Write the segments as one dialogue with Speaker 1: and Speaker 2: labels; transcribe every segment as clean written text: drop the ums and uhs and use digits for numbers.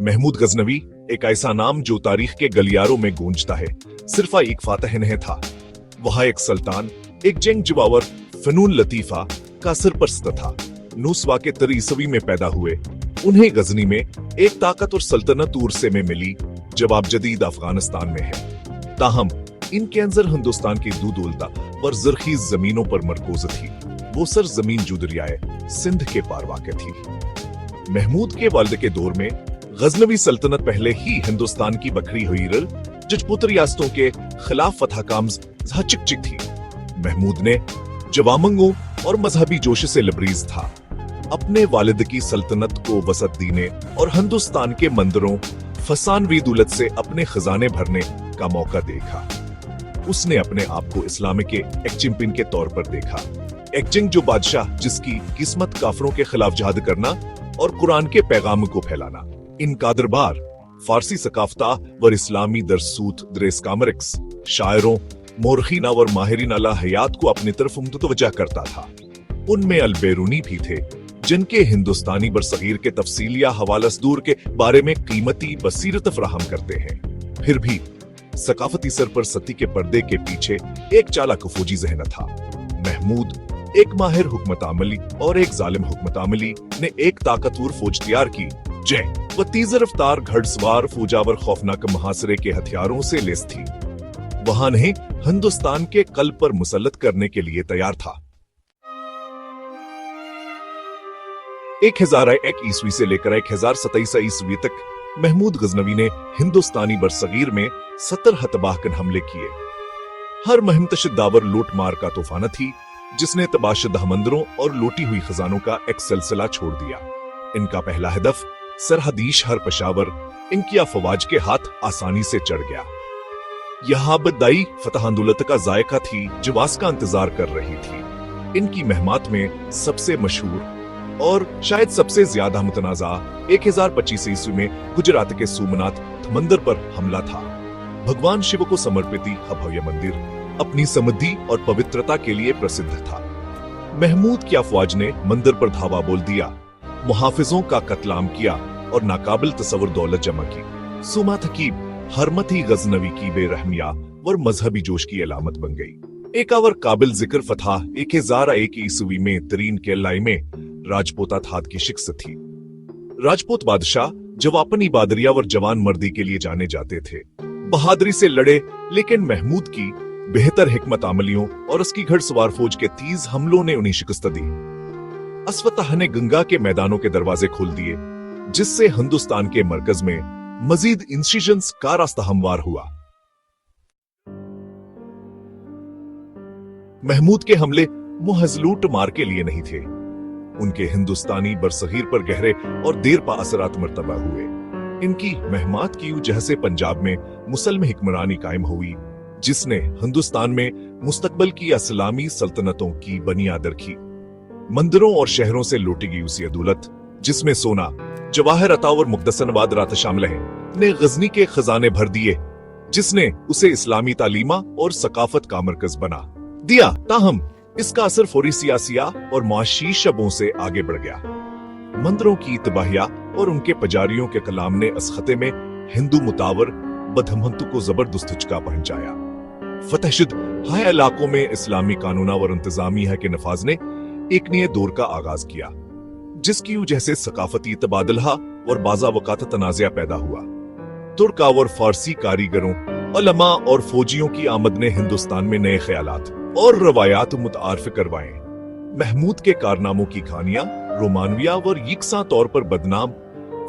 Speaker 1: महमूद गजनवी एक ऐसा नाम जो तारीख के गलियारों में गूंजता है, सिर्फ एक फातह नहीं था। वह एक सुल्तान, एक जंग जुबावर, फनून लतीफा का सरपरस्त था। नूसवा के 3 ईस्वी में पैदा हुए, उन्हें गजनी में एक ताकत और सल्तनत उर्से में मिली जब आप जदीद अफगानिस्तान में हैं। ताहम इनके अंदर हिंदुस्तान की दूदौलता पर जरखीज जमीनों पर मरकूज थी। वो सर जमीन जो दरियाए सिंध के पार वाक़ थी। महमूद के वालिद के दौर में गजनवी सल्तनत पहले ही हिंदुस्तान की बखरी हुई रजपूत रियासतों के खिलाफ फतह काम्ज चिक थी। महमूद ने जवामंगों और मजहबी जोश से लबरीज था। अपने वालिद की सल्तनत को वसत देने और हिंदुस्तान के मंदिरों फसानवी दौलत से अपने खजाने भरने का मौका देखा। उसने अपने आप को इस्लाम के एक चैंपियन के तौर पर देखा, एक जंग जो बादशाह जिसकी किस्मत काफरों के खिलाफ जहाद करना और कुरान के पैगाम को फैलाना। इनका दरबार फारसी सकाफता व इस्लामी दरसूत द्रेस्कामरिक्स शायरों, मोरखीना और माहिरीन अला हयात को अपनी तरफ मुतवज्जा करता था। उनमें अलबेरूनी भी थे, जिनके हिंदुस्तानी बरसगीर के तफसीलिया हवालसदूर के बारे में कीमती बसीरत फराहम करते हैं। फिर भी सकाफती सरपरस्ती के पर्दे के पीछे एक चालाक फौजी जहन था। महमूद एक माहिर हुकमत अमली और एक जालिम हुकमत अमली ने एक ताकतवर फौज तैयार की, जय व तेज रफ्तार घड़सवार फौजावर खौफनाक मुहासरे के हथियारों से लेस थी। वहां ने हिंदुस्तान के कल्ब पर मुसल्लत करने के लिए तैयार था। 1001 ईस्वी से लेकर 1027 ईस्वी तक महमूद गजनवी ने हिंदुस्तानी बरसगीर में 70 हतबाहकन हमले किए। हर मुहिम तशद्दावर लूट मार का तूफान थी, जिसने तबाशुदा मंदिरों और लूटी हुई खजानों का एक सिलसिला छोड़ दिया। इनका पहला हदफ सरहदी शहर पेशावर इनकी अफवाज के हाथ आसानी से चढ़ गया। यह बदाई फतह दौलत का जायका थी जो वास का इंतजार कर रही थी। इनकी महमात में सबसे मशहूर और शायद सबसे ज्यादा मुतनाजा 1025 ईस्वी में गुजरात के सोमनाथ मंदिर पर हमला था। भगवान शिव को समर्पित यह भव्य मंदिर अपनी समृद्धि और पवित्रता के लिए प्रसिद्ध था। महमूद की अफवाज ने मंदिर पर धावा बोल दिया, मुहाफिजों का कत्लाम किया और नाकाबिल तसव्वुर दौलत जमा की। सुमा थकीब हरमती गजनवी की बेरहमिया और मजहबी जोश की अलामत बन गई। एक और काबिल जिक्र फतह 1001 ईस्वी में तरीन के लाई में राजपूता थाद की शिकस्त थी। राजपूत बादशाह जवापनी बादरिया और जवान मर्दी के लिए जाने जाते थे। बहादुरी से लड़े, लेकिन महमूद की बेहतर हिकमत अमलियों और उसकी घड़सवार फौज के तेज हमलों ने उन्हें शिकस्त दी। असफतह ने गंगा के मैदानों के दरवाजे खोल दिए, जिससे हिंदुस्तान के मरकज में मजीद इंसिजन्स का रास्ता हमवार हुआ। महमूद के हमले मुहज लूट मार के लिए नहीं थे, उनके हिंदुस्तानी बरसगीर पर गहरे और देर पा असरात मर्तबा हुए। इनकी महमात की वजह से पंजाब में मुसलमान हिक्मरानी कायम हुई, जिसने हिंदुस्तान में मुस्तकबल की इस्लामी सल्तनतों की बुनियाद रखी। मंदिरों और शहरों से लूटी गई उसी दौलत, जिसमें सोना, जवाहर अता और मुक़द्दसनवाद रात शामिल है, ने गजनी के खजाने भर दिए, जिसने उसे इस्लामी तालीमा और सकाफत का मरकज बना दिया। ताहम इसका असर फौरी सियासिया और मुआशी शबों से आगे बढ़ गया। मंदिरों की तबाहिया और उनके पुजारियों के कलाम ने इस खते में हिंदू मुतावर बदहमंतु को जबरदस्त झटका पहुंचाया। फतहशुद हाय इलाकों में इस्लामी कानूना और इंतजामिया के नफाज ने एक नए दौर का आगाज किया, जिसकी वजह से सकाफती तबादला और बाजा वकात तनाज़ा पैदा हुआ। तुर्का और फारसी कारीगरों, उलमा और फौजियों की आमद ने हिंदुस्तान में नए ख्यालात और रवायात मुतारिफ करवाए। महमूद के कारनामों की कहानियां रोमानविया और यकसा तौर पर बदनाम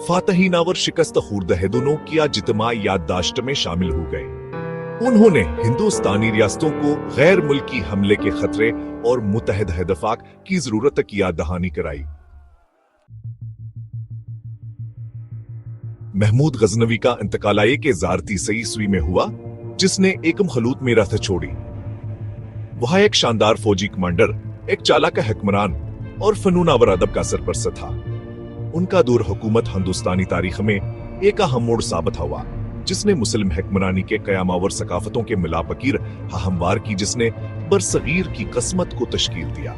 Speaker 1: फातहीना और शिकस्त खुर्द दोनों की जितमा याददाश्त में शामिल हो गए। उन्होंने हिंदुस्तानी रियासतों को गैर मुल्की हमले के खतरे और मुतहद हदफाक की जरूरत की याद दहानी कराई। महमूद गजनवी का इंतकाल 1030 ईस्वी में हुआ, जिसने एकम खलूत में रथ छोड़ी। वह एक शानदार फौजी कमांडर, एक चालाक हुक्मरान और फनूनावर अदब का सरपरस्त था। उनका दौर हुकूमत हिंदुस्तानी तारीख में एक अहम मोड़ साबित हुआ, जिसने मुस्लिम हुक्मरानी के कयामावर सकाफतों के मिलापकीर हमवार की, जिसने बरसगीर की कस्मत को तश्कील दिया।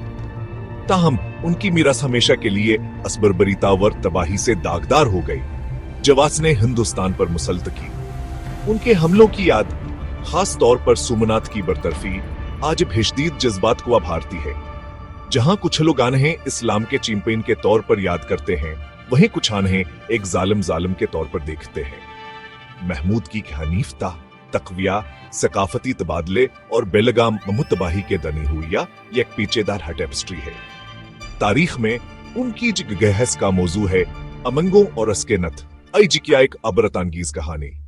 Speaker 1: ताहम उनकी मीरास हमेशा के लिए असबरबरीता व तबाही से दागदार हो गई, जवास ने हिंदुस्तान पर मुसल्लत की। उनके हमलों की याद, खास तौर पर सोमनाथ की बरतरफी, आज भेशदीद जज्बात को उभारती है। जहां कुछ लोग इन्हें इस्लाम के चैंपियन के तौर पर याद करते हैं, वहीं कुछ इन्हें एक जालिम के तौर पर देखते हैं। महमूद की हनीफता, तकविया, सकाफती तबादले और बेलगाम मुतबाही के दनी हुई या एक पेचीदा टेप्स्ट्री है। तारीख में उनकी गहस का मौजू है अमंगों और अस्केनत, की एक अबरत अंगीज कहानी।